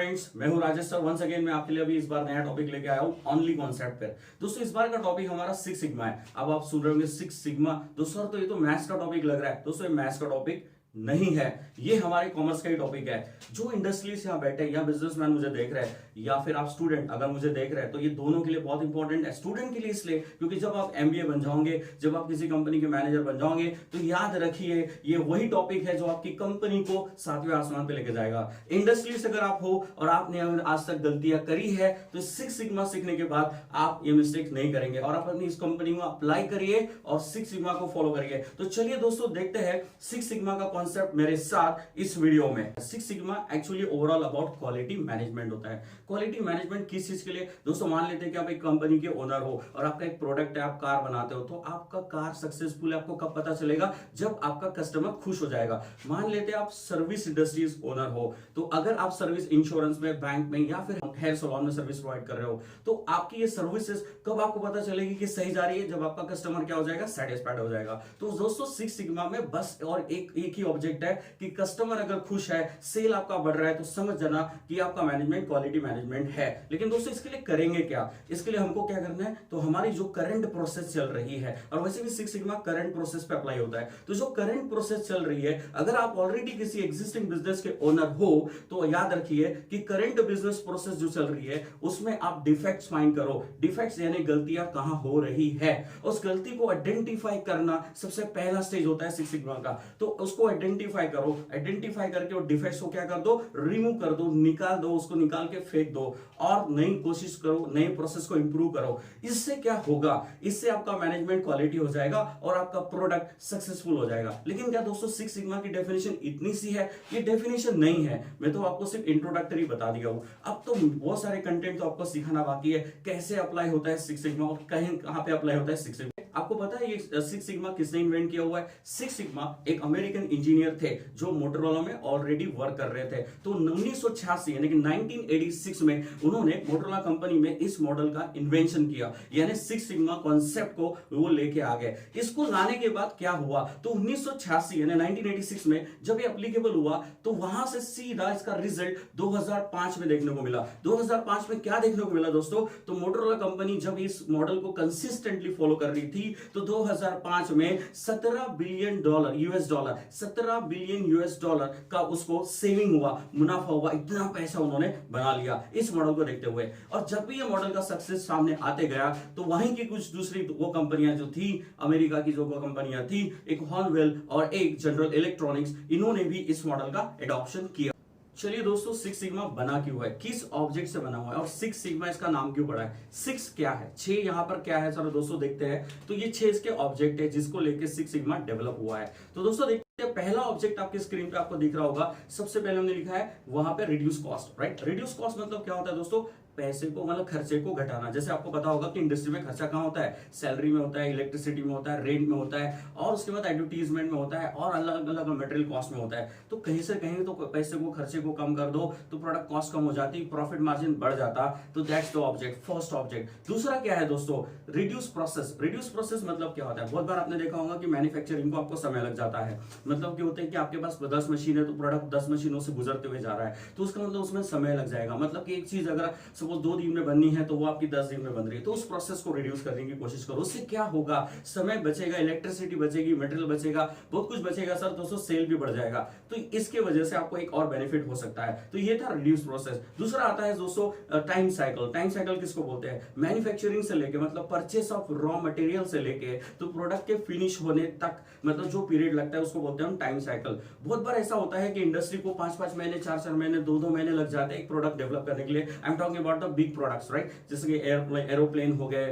Friends, मैं हूं Rajesh sir. Once again मैं आपके लिए अभी इस बार नया टॉपिक लेके आया हूं ओनली कॉन्सेप्ट पे। दोस्तों इस बार का टॉपिक हमारा सिक्स सिग्मा है। अब आप सुन रहे होंगे सिक्स सिग्मा, दोस्तों तो ये तो मैथ्स का टॉपिक लग रहा है। दोस्तों ये मैथ्स का टॉपिक नहीं है, ये हमारे कॉमर्स का ही टॉपिक है। जो इंडस्ट्रीज यहाँ बैठे या बिजनेसमैन मुझे देख रहे हैं या फिर आप स्टूडेंट अगर मुझे देख रहे हैं, तो ये दोनों के लिए बहुत इंपॉर्टेंट है। स्टूडेंट के लिए इसलिए क्योंकि जब आप एमबीए बन जाओगे, जब आप किसी कंपनी के मैनेजर बन जाओगे, तो याद रखिए ये वही टॉपिक है जो आपकी कंपनी को सातवें आसमान पे लेके जाएगा। इंडस्ट्री से अगर आप हो और आपने आज तक गलतियां करी है, तो सिक्स सिग्मा सीखने के बाद आप ये मिस्टेक नहीं करेंगे और आप अपनी इस कंपनी में अप्लाई करिए और सिक्स सिग्मा को फॉलो करिए। तो चलिए दोस्तों देखते हैं सिक्स सिग्मा का कॉन्सेप्ट मेरे साथ इस वीडियो में। Six sigma actually overall about quality management होता है। क्वालिटी मैनेजमेंट किस चीज के लिए? दोस्तों मान लेते हैं कि आप एक कंपनी के ओनर हो और आपका एक प्रोडक्ट है, आप कार बनाते हो, तो आपका कार सक्सेसफुल है आपको कब पता चलेगा? जब आपका कस्टमर खुश हो जाएगा। मान लेते हैं आप सर्विस इंडस्ट्रीज ओनर हो, तो अगर आप सर्विस इंश्योरेंस में, बैंक में या फिर हेयर सैलून में सर्विस प्रोवाइड कर रहे हो, तो आपकी ये सर्विसेज कब आपको पता चलेगी कि सही जा रही है? जब आपका कस्टमर क्या हो जाएगा? सेटिस्फाइड हो जाएगा। तो दोस्तों सिक्स सिग्मा में बस और एक ही ऑब्जेक्ट है कि कस्टमर अगर खुश है, सेल आपका बढ़ रहा है, तो समझ जाना कि आपका मैनेजमेंट क्वालिटी मैनेजमेंट है। लेकिन दोस्तों इसके लिए करेंगे क्या? इसके लिए हमको क्या करना है? तो हमारी जो करंट प्रोसेस चल रही है, और वैसे भी सिक्स सिग्मा करंट प्रोसेस पे अप्लाई होता है, तो जो करंट प्रोसेस चल रही है, अगर आप ऑलरेडी किसी एग्जिस्टिंग बिजनेस के ओनर हो, तो याद रखिए कि करंट बिजनेस प्रोसेस जो चल रही है उसमें आप डिफेक्ट्स फाइंड करो। डिफेक्ट्स यानी गलतियां कहां हो रही है, उस गलती को आइडेंटिफाई करना सबसे पहला स्टेज होता है सिक्स सिग्मा का। तो उसको आइडेंटिफाई करो, आइडेंटिफाई करके और डिफेक्ट्स को क्या कर दो? रिमूव कर दो, निकाल दो, उसको निकाल के फेंक दो और नई कोशिश करो, नए प्रोसेस को इंप्रूव करो। इससे क्या होगा? इससे आपका मैनेजमेंट क्वालिटी हो जाएगा और आपका प्रोडक्ट सक्सेसफुल हो जाएगा। लेकिन क्या दोस्तों सिक्स सिग्मा की डेफिनेशन इतनी सी है? ये डेफिनेशन नहीं है। मैं तो आपको सिर्फ इंट्रोडक्टरी बता दिया हूं। अब तो बहुत सारे कंटेंट तो आपको सिखाना बाकी है, कैसे अप्लाई होता है सिक्स सिग्मा और कहां पे अप्लाई होता है सिक्स सिग्मा। आपको पता है ये सिक्स सिग्मा किसने इन्वेंट किया हुआ है? सिक्स सिग्मा एक अमेरिकन इंजीनियर थे जो मोटोरोला में ऑलरेडी वर्क कर रहे थे। तो 1986 यानी कि 1986 में उन्होंने मोटोरोला कंपनी में इस मॉडल का इन्वेंशन किया, यानी सिक्स सिग्मा कॉन्सेप्ट को वो लेके आ गए। इसको लाने के बाद क्या हुआ? तो 1986 यानी 1986 में जब ये एप्लीकेबल हुआ, तो वहां से सीधा इसका रिजल्ट 2005 में देखने को मिला। 2005 में क्या देखने को मिला दोस्तों? तो मोटोरोला कंपनी जब इस मॉडल को कंसिस्टेंटली फॉलो कर रही थी, तो 2005 में 17 billion dollar US dollar 17 billion US dollar का उसको सेविंग हुआ, मुनाफा हुआ। इतना पैसा उन्होंने बना लिया इस मॉडल को देखते हुए। और जब भी ये मॉडल का सक्सेस सामने आते गया, तो वहीं की कुछ दूसरी वो कंपनियां जो थी, अमेरिका की जो वो कंपनियां थी, एक हॉर्नवेल और एक जनरल इलेक्ट्रॉनिक्स, इन्होंने भी इस मॉडल का एडॉप्शन किया। चलिए दोस्तों सिक्स सिग्मा बना क्यों है, किस ऑब्जेक्ट से बना हुआ है और सिक्स सिग्मा इसका नाम क्यों पड़ा है? सिक्स क्या है, छह यहां पर क्या है? सर दोस्तों देखते हैं। तो ये छह इसके ऑब्जेक्ट है जिसको लेके सिक्स सिग्मा डेवलप हुआ है। तो दोस्तों देखते हैं, पहला ऑब्जेक्ट आपके स्क्रीन पे आपको दिख रहा होगा। सबसे पहले हमने लिखा है वहां पे reduce cost, right. Reduce cost मतलब क्या होता है दोस्तों? पैसे को मतलब खर्चे को घटाना। जैसे आपको पता होगा कि इंडस्ट्री में खर्चा कहां होता है? सैलरी में होता है, इलेक्ट्रिसिटी में होता है, रेंट में होता है, और उसके बाद एडवर्टीजमेंट में होता है, और अलग अलग मटेरियल कॉस्ट में होता है। तो कहीं से कहीं तो पैसे को, खर्चे को कम कर दो तो प्रोडक्ट कॉस्ट कम हो जाती, प्रॉफिट मार्जिन बढ़ जाता। तो that's the object, first object. दूसरा क्या है दोस्तों? Reduce process. रिड्यूस प्रोसेस मतलब क्या होता है? बहुत बार आपने देखा होगा कि मैन्युफैक्चरिंग को आपको समय लग जाता है। मतलब क्या होता है कि आपके पास 10 मशीन है, तो प्रोडक्ट 10 मशीनों से गुजरते हुए जा रहा है, तो उसका मतलब उसमें समय लग जाएगा। मतलब कि एक चीज अगर सपोज 2 दिन में बननी है, तो वो आपकी 10 दिन में बन रही है। तो उस प्रोसेस को रिड्यूस करने की कोशिश करो। उससे क्या होगा? समय बचेगा, इलेक्ट्रिसिटी बचेगी, मटेरियल बचेगा, बहुत कुछ बचेगा सर। दोस्तों सेल भी बढ़ जाएगा। तो इसके वजह से आपको एक और बेनिफिट हो सकता है। तो ये था रिड्यूस प्रोसेस। दूसरा आता है दोस्तों टाइम साइकिल। टाइम साइकिल किसको बोलते हैं? मैन्युफैक्चरिंग से लेके, मतलब परचेस ऑफ रॉ मटेरियल से लेके तो प्रोडक्ट के फिनिश होने तक, मतलब जो पीरियड लगता है उसको बोलते हैं हम टाइम साइकिल। बहुत बार ऐसा होता है कि इंडस्ट्री को 5-5 महीने, 4-4 महीने, 2-2 महीने लग जाते हैं एक प्रोडक्ट डेवलप करने के लिए। I am talking about the big products, right. जैसे कि एरोप्लेन हो गए,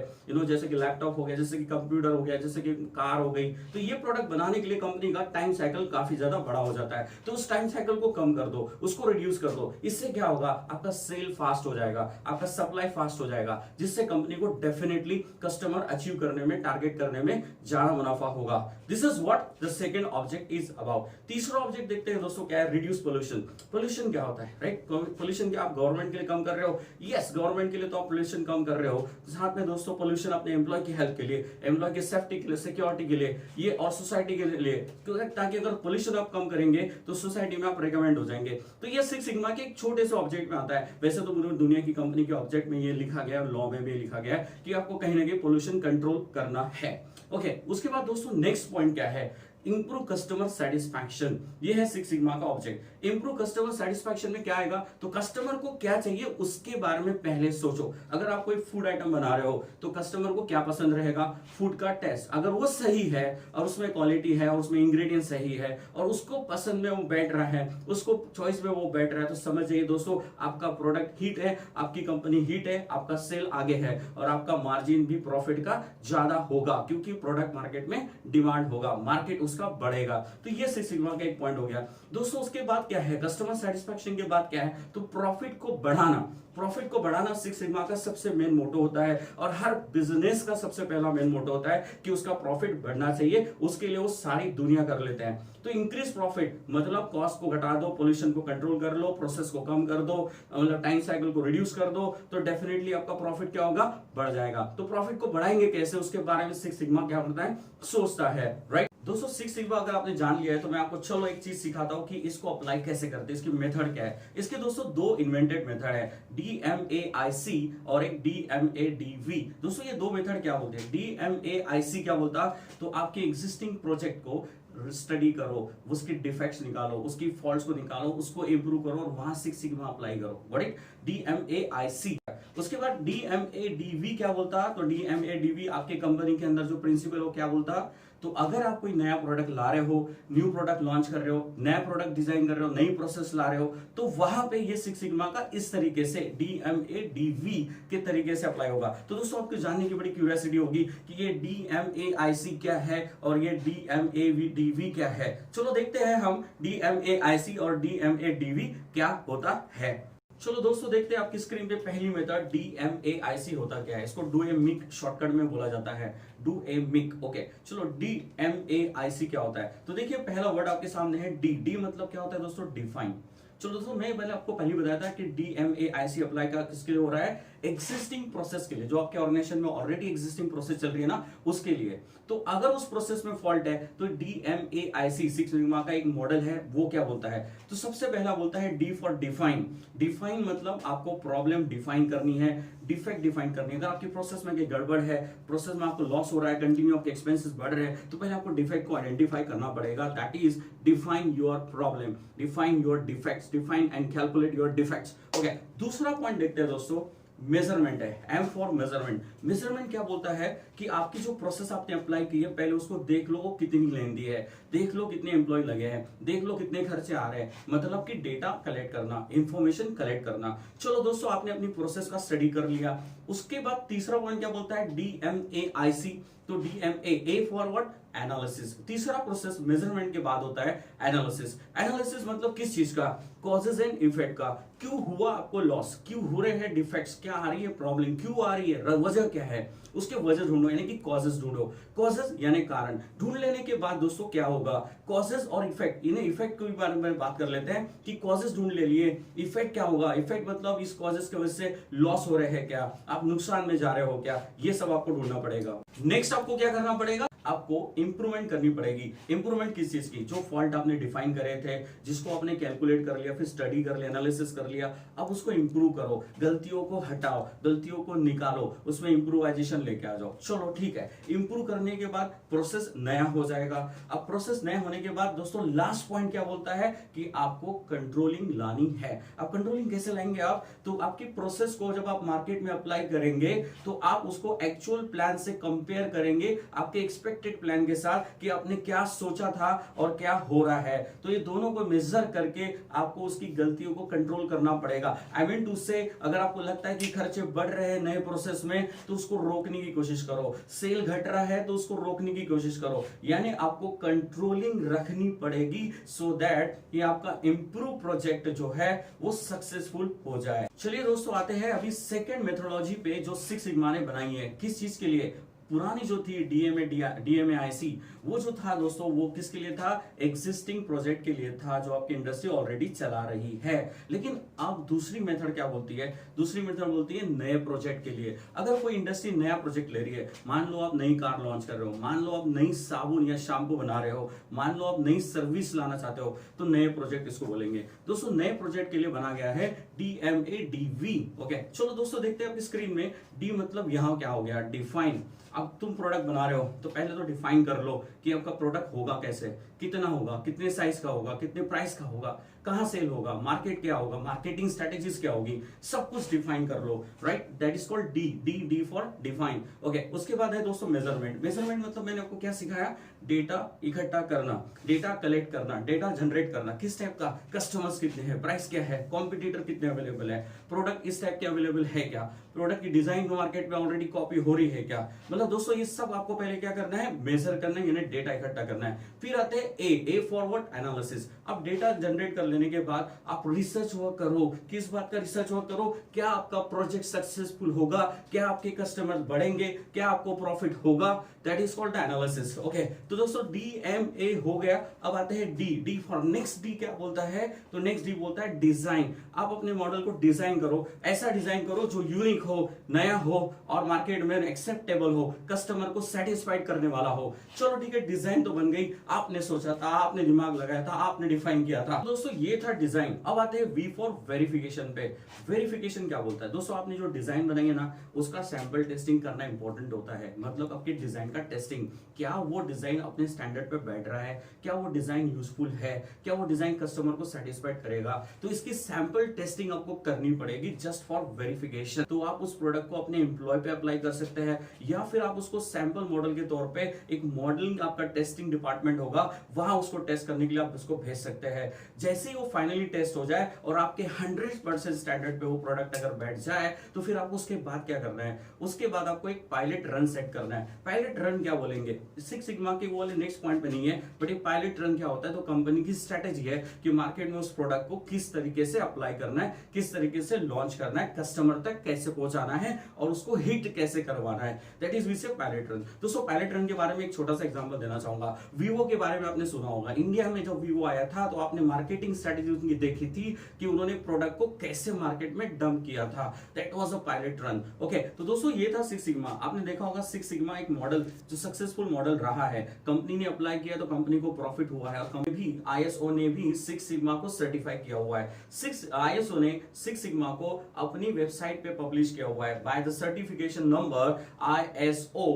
जैसे कि लैपटॉप हो गया, जैसे कि कंप्यूटर हो गया, जैसे कि कार हो गई। तो ये प्रोडक्ट बनाने के लिए कंपनी का टाइम साइकिल काफी ज्यादा बड़ा हो जाता है। तो उस टाइम साइकिल को कम कर दो, उसको रिड्यूस कर दो। इससे क्या होगा? आपका सेल फास्ट हो जाएगा, आपका सप्लाई फास्ट हो जाएगा, जिससे कंपनी को डेफिनेटली कस्टमर अचीव करने में, टारगेट करने में ज्यादा मुनाफा होगा। This is what the second object is about. तीसरा ऑब्जेक्ट देखते हैं दोस्तों क्या है? Reduce pollution. पोल्यूशन क्या होता है, राइट? पोल्यूशन क्या आप गवर्नमेंट के लिए कम कर रहे हो? ये यस, गवर्नमेंट के लिए तो आप पोल्यूशन कम कर रहे हो, साथ में दोस्तों पोल्यूशन अपने एम्प्लॉय की हेल्थ के लिए, एम्प्लॉय की सेफ्टी के लिए, सिक्योरिटी के लिए, ये और सोसाइटी के लिए, ताकि अगर पोल्यूशन आप कम करेंगे तो सोसाइटी में आप रिकमेंड हो जाएंगे। तो ये सिक्स सिग्मा के एक छोटे से ऑब्जेक्ट में आता है। वैसे तो दुनिया की कंपनी के ऑब्जेक्ट में ये लिखा गया है, लॉ में भी लिखा गया है कि आपको कहीं ना कहीं पोल्यूशन कंट्रोल करना है। ओके, उसके बाद दोस्तों नेक्स्ट पॉइंट क्या है, इंप्रूव कस्टमर सेटिस्फैक्शन। ये है सिक्स सिग्मा का ऑब्जेक्ट। इंप्रूव कस्टमर सेटिस्फैक्शन में क्या आएगा, तो कस्टमर को क्या चाहिए उसके बारे में पहले सोचो। अगर आप कोई फूड आइटम बना रहे हो तो कस्टमर को क्या पसंद रहेगा, फूड का टेस्ट अगर वो सही है और उसमें क्वालिटी है और उसमें इंग्रेडिएंट सही है और उसको पसंद में वो बैठ रहा है, उसको चॉइस में वो बैठ रहा है, तो समझ जाइए दोस्तों आपका प्रोडक्ट हिट है, आपकी कंपनी हिट है, आपका सेल आगे है और आपका मार्जिन भी प्रॉफिट का ज्यादा होगा, क्योंकि प्रोडक्ट मार्केट में डिमांड होगा, मार्केट उसका बढ़ेगा। तो ये सिक्स सिग्मा का एक पॉइंट हो गया दोस्तों। उसके बाद क्या है, कस्टमर सेटिस्फैक्शन के बाद क्या है, तो प्रॉफिट को बढ़ाना। प्रॉफिट को बढ़ाना सिक्स सिग्मा का सबसे मेन मोटो होता है और हर बिजनेस का सबसे पहला मेन मोटो होता है कि उसका प्रॉफिट बढ़ना चाहिए, उसके लिए वो सारी दुनिया कर लेते हैं। तो इंक्रीज प्रॉफिट मतलब कॉस्ट को घटा दो, पोल्यूशन को कंट्रोल कर लो, प्रोसेस को कम कर दो, मतलब टाइम साइकिल को रिड्यूस कर दो, तो डेफिनेटली आपका प्रॉफिट क्या होगा, बढ़ जाएगा। तो प्रॉफिट को बढ़ाएंगे कैसे, उसके बारे में सिक्स सिग्मा क्या करता है, सोचता है, राइट। दोस्तों सिक्स सिग्मा अगर आपने जान लिया है तो मैं आपको चलो एक चीज सिखाता हूं कि इसको अप्लाई कैसे करते हैं, इसकी मेथड क्या है। इसके दोस्तों दो इन्वेंटेड मेथड है, DMAIC और एक DMADV। दोस्तों ये दो मेथड क्या बोलते हैं, DMAIC क्या बोलता, तो आपके एग्जिस्टिंग प्रोजेक्ट को स्टडी करो, उसके डिफेक्ट्स निकालो, उसकी फॉल्ट्स को निकालो, उसको इंप्रूव करो और वहां सिक्स सिग्मा अप्लाई करो, राइट। DMAIC। उसके बाद DMADV क्या बोलता, तो DMADV आपके कंपनी के अंदर जो प्रिंसिपल हो क्या बोलता, तो अगर आप कोई नया प्रोडक्ट ला रहे हो, न्यू प्रोडक्ट लॉन्च कर रहे हो, नया प्रोडक्ट डिजाइन कर रहे हो, नई प्रोसेस ला रहे हो, तो वहां पे ये सिक्स सिग्मा का इस तरीके से DMADV के तरीके से अप्लाई होगा। तो दोस्तों आपको जानने की बड़ी क्यूरियोसिटी होगी कि ये DMAIC क्या है और ये DMADV क्या है। चलो देखते हैं हम DMAIC और DMADV क्या होता है। चलो दोस्तों देखते हैं आपकी स्क्रीन पे पहली मेथड DMAIC होता क्या है। इसको डू ए मिक शॉर्टकट में बोला जाता है, डू ए मिक। ओके चलो DMAIC क्या होता है, तो देखिए पहला वर्ड आपके सामने है डी मतलब क्या होता है दोस्तों, डिफाइन। चलो दोस्तों मैं पहले आपको पहले बताया था कि DMAIC अप्लाई का किसके लिए हो रहा है, एग्जिस्टिंग प्रोसेस के लिए, जो आपके ऑर्गेनाइजेशन में ऑलरेडी एग्जिस्टिंग प्रोसेस चल रही है ना उसके लिए। तो अगर उस प्रोसेस में फॉल्ट है तो DMAIC सिक्स सिग्मा का एक मॉडल है, वो क्या बोलता है, तो सबसे पहला बोलता है D फॉर डिफाइन। डिफाइन मतलब आपको प्रॉब्लम डिफाइन करनी है, डिफेक्ट डिफाइन करनी है। अगर आपकी प्रोसेस में कोई गड़बड़ है, प्रोसेस में आपको लॉस हो रहा है, कंटिन्यू आपके एक्सपेंसेस बढ़ रहे हैं, तो पहले आपको डिफेक्ट को आइडेंटिफाई करना पड़ेगा, that is define your problem, define your defects, define and calculate your defects. Okay दूसरा पॉइंट देखते हैं दोस्तों, मेजरमेंट है, M फॉर मेजरमेंट। मेजरमेंट क्या बोलता है कि आपकी जो प्रोसेस आपने अप्लाई की है पहले उसको देख लो वो कितनी लेंदी है, देख लो कितने एम्प्लॉय लगे हैं, देख लो कितने खर्चे आ रहे हैं, मतलब कि डेटा कलेक्ट करना, इंफॉर्मेशन कलेक्ट करना। चलो दोस्तों आपने अपनी प्रोसेस का स्टडी कर लिया। उसके बाद तीसरा पॉइंट क्या बोलता है, DMAIC। तो DMA फॉर व्हाट, एनालिसिस। तीसरा प्रोसेस मेजरमेंट के बाद होता है एनालिसिस। एनालिसिस मतलब किस चीज का, कॉजेज एंड इफेक्ट का, क्यों हुआ आपको लॉस, क्यों हो रहे हैं डिफेक्ट्स, क्या आ रही है प्रॉब्लम, क्यों आ रही है, वजह क्या है, उसके वजह ढूंढो, यानी कि कॉजेज ढूंढो। कॉजेज यानी कारण ढूंढ लेने के बाद दोस्तों क्या होगा, कॉजेज और इफेक्ट, इन्हें इफेक्ट के बारे में बात कर लेते हैं कि कॉजेज ढूंढ ले लिए, इफेक्ट क्या होगा, इफेक्ट मतलब इस कॉजेज की वजह से लॉस हो रहे हैं क्या, आप नुकसान में जा रहे हो क्या, ये सब आपको ढूंढना पड़ेगा। नेक्स्ट आपको क्या करना पड़ेगा, आपको इंप्रूवमेंट करनी पड़ेगी। इंप्रूवमेंट किस चीज की, जो फॉल्ट आपने डिफाइन करे थे, जिसको आपने कैलकुलेट कर लिया, फिर स्टडी कर लिया, एनालिसिस कर लिया, अब उसको इंप्रूव करो, गलतियों को हटाओ, गलतियों को निकालो, उसमें इंप्रूवाइजेशन लेके आ जाओ। चलो ठीक है, इंप्रूव करने के बाद प्रोसेस नया हो जाएगा। अब प्रोसेस नया होने के बाद दोस्तों लास्ट पॉइंट क्या बोलता है कि आपको कंट्रोलिंग लानी है। अब कंट्रोलिंग कैसे लाएंगे आप, तो आपकी प्रोसेस को जब आप मार्केट में अप्लाई करेंगे तो आप उसको एक्चुअल प्लान से कंपेयर करेंगे आपके एक्सपेक्टेड प्लान के साथ कि आपने क्या सोचा था और क्या हो रहा है। तो ये दोनों को मेजर करके आपको उसकी गलतियों को कंट्रोल करना पड़ेगा। आई मीन टू से, अगर आपको लगता है कि खर्चे बढ़ रहे हैं नए प्रोसेस में तो उसको रोकने की कोशिश करो, सेल घट रहा है तो उसको रोकने की कोशिश करो, यानी आपको कंट्रोलिंग रखनी पड़ेगी सो दैट ये आपका इंप्रूव प्रोजेक्ट जो है वो सक्सेसफुल हो जाए। चलिए दोस्तों आते हैं अभी सेकेंड मेथोडोलॉजी पे जो सिक्स सिग्मा ने बनाई है, किस चीज के लिए, पुरानी जो थी DMAIC वो जो था दोस्तों वो किसके लिए था, एग्जिस्टिंग प्रोजेक्ट के लिए था जो आपकी इंडस्ट्री ऑलरेडी चला रही है। लेकिन अब दूसरी मेथड क्या बोलती है, दूसरी मेथड बोलती है नए प्रोजेक्ट के लिए। अगर कोई इंडस्ट्री नया प्रोजेक्ट ले रही है, मान लो आप नई कार लॉन्च कर रहे हो, मान लो आप नई साबुन या शैम्पू बना रहे हो, मान लो आप नई सर्विस लाना चाहते हो, तो नए प्रोजेक्ट इसको बोलेंगे। दोस्तों नए प्रोजेक्ट के लिए बना गया है DMADV। ओके चलो दोस्तों देखते हैं आपकी स्क्रीन में, डी मतलब यहां क्या हो गया, डिफाइन। अब तुम प्रोडक्ट बना रहे हो तो पहले तो डिफाइन कर लो कि आपका प्रोडक्ट होगा कैसे, कितना होगा, कितने साइज का होगा, कितने प्राइस का होगा, कहां सेल होगा, मार्केट क्या होगा, मार्केटिंग स्ट्रेटेजीज क्या होगी, सब कुछ डिफाइन कर लो, right. That is called D for define. Okay उसके बाद है दोस्तों मेजरमेंट। मेजरमेंट मतलब मैंने आपको क्या सिखाया, डेटा इकट्ठा करना, डेटा कलेक्ट करना, डेटा जनरेट करना, किस टाइप का, कस्टमर्स कितने हैं, प्राइस क्या है, कॉम्पिटिटर कितने अवेलेबल है, प्रोडक्ट इस टाइप के अवेलेबल है क्या, प्रोडक्ट की डिजाइन मार्केट में ऑलरेडी कॉपी हो रही है क्या। मतलब दोस्तों ये सब आपको पहले क्या करना है, मेजर करना है, यानी डेटा इकट्ठा करना है। फिर आते हैं ए फॉर व्हाट, एनालिसिस। अब डेटा जनरेट कर लेने के बाद आप रिसर्च वर्क करो। किस बात का रिसर्च वर्क करो, क्या आपका प्रोजेक्ट सक्सेसफुल होगा, क्या आपके कस्टमर्स बढ़ेंगे, क्या आपको प्रॉफिट होगा, that is called analysis. Okay तो दोस्तों DMA हो गया। अब आते हैं डी फॉर नेक्स्ट। डी क्या बोलता है, तो नेक्स्ट डी बोलता है डिजाइन। आप अपने मॉडल को डिजाइन करो, ऐसा डिजाइन करो जो यूनिक हो, नया हो और मार्केट में एक्सेप्टेबल हो, कस्टमर को सेटिस्फाइड करने वाला हो। चलो ठीक है, डिजाइन तो बन गई, आपने सोचा था, आपने दिमाग लगाया था, आपने डिफाइन किया था। दोस्तों ये था डिजाइन। अब आते हैं V फॉर वेरिफिकेशन पे। वेरिफिकेशन क्या बोलता है, दोस्तों आपने जो डिजाइन बनाई है ना उसका सैंपल टेस्टिंग करना इंपॉर्टेंट होता है। मतलब आपके डिजाइन का टेस्टिंग, क्या वो डिजाइन अपने स्टैंडर्ड पे बैठ रहा है, क्या वो डिजाइन यूजफुल है, क्या वो डिजाइन कस्टमर को सेटिस्फाइड करेगा, तो इसकी सैंपल टेस्टिंग आपको करनी पड़ेगी जस्ट फॉर वेरिफिकेशन। तो आप उस प्रोडक्ट को अपने एम्प्लॉय पे अप्लाई कर सकते हैं या फिर आप उसको सैंपल मॉडल के तौर पे एक मॉडलिंग आपका टेस्टिंग डिपार्टमेंट होगा, वहां उसको टेस्ट करने के लिए आप उसको भेज सकते हैं। जैसे ही वो फाइनली टेस्ट हो जाए और आपके 100% स्टैंडर्ड पे वो प्रोडक्ट अगर बैठ जाए तो फिर आपको उसके बाद क्या करना है, उसके बाद आपको एक पायलट रन सेट करना है। पायलट रन क्या बोलेंगे, सिक्स सिग्मा के वो वाले नेक्स्ट पॉइंट पे नहीं है, बट ये पायलट रन क्या होता है, तो कंपनी की स्ट्रेटेजी है कि मार्केट में उस प्रोडक्ट को किस तरीके से अप्लाई करना है, किस तरीके से लॉन्च करना है, कस्टमर तक कैसे पहुंचाना है और उसको हिट कैसे करवाना है। दैट इज वी से पायलट रन। दोस्तों पायलट रन के बारे में एक छोटा सा एग्जांपल देना चाहूंगा। वीवो के बारे में आपने सुना होगा, इंडिया में जब वीवो आया था तो आपने मार्केटिंग स्ट्रेटेजी उनकी देखी थी कि उन्होंने प्रोडक्ट को कैसे मार्केट में डंप किया था। That was a pilot run. Okay तो दोस्तों ये था सिक्स सिग्मा। आपने देखा होगा सिक्स सिग्मा एक मॉडल जो सक्सेसफुल मॉडल रहा है, कंपनी ने अप्लाई किया तो कंपनी को प्रॉफिट हुआ है और कंपनी भी ISO ने भी सिक्स सिग्मा को सर्टिफाई किया हुआ है। ISO ने सिक्स सिग्मा को अपनी वेबसाइट पे पब्लिश किया हुआ है by the certification number ISO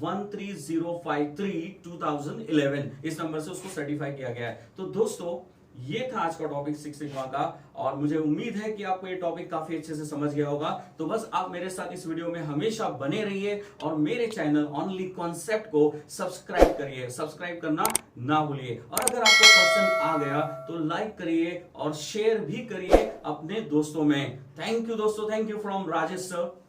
13053 2011। इस नंबर से उसको सर्टिफाई किया गया है। तो दोस्तों ये था आज का टॉपिक सिक्स सिग्मा का और मुझे उम्मीद है कि आपको ये टॉपिक काफी अच्छे से समझ गया होगा। तो बस आप मेरे साथ इस वीडियो में हमेशा बने रहिए और मेरे चैनल ओनली कॉन्सेप्ट को सब्सक्राइब करिए, सब्सक्राइब करना ना भूलिए। और अगर आपको पसंद आ गया तो लाइक करिए और शेयर भी करिए अपने दोस्तों में। थैंक यू दोस्तों, thank you from Rajesh sir.